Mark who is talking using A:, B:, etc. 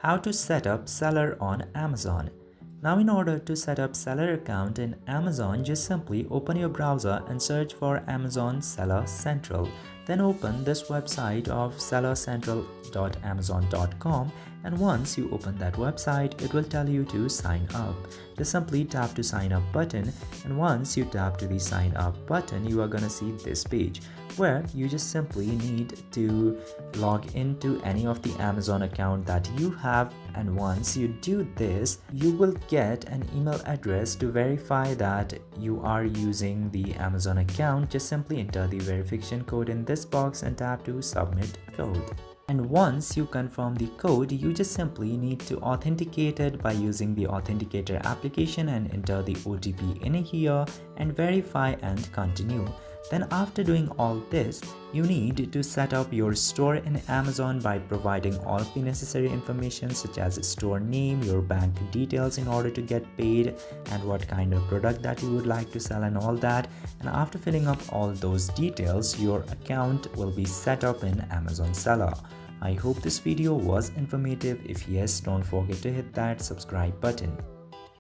A: How to set up seller on Amazon. Now in order to set up seller account in Amazon, just simply open your browser and search for Amazon Seller Central. Then open this website of sellercentral.amazon.com, and once you open that website, it will tell you to sign up. Just simply tap to sign up button, and once you tap to the sign up button, you are gonna see this page where you just simply need to log into any of the Amazon account that you have, and once you do this, you will get an email address to verify that you are using the Amazon account. Just simply enter the verification code in this box and tap to submit code. And once you confirm the code, you just simply need to authenticate it by using the authenticator application and enter the OTP in here and verify and continue. Then after doing all this, you need to set up your store in Amazon by providing all of the necessary information such as store name, your bank details in order to get paid, and what kind of product that you would like to sell and all that. And after filling up all those details, your account will be set up in Amazon Seller. I hope this video was informative. If yes, don't forget to hit that subscribe button.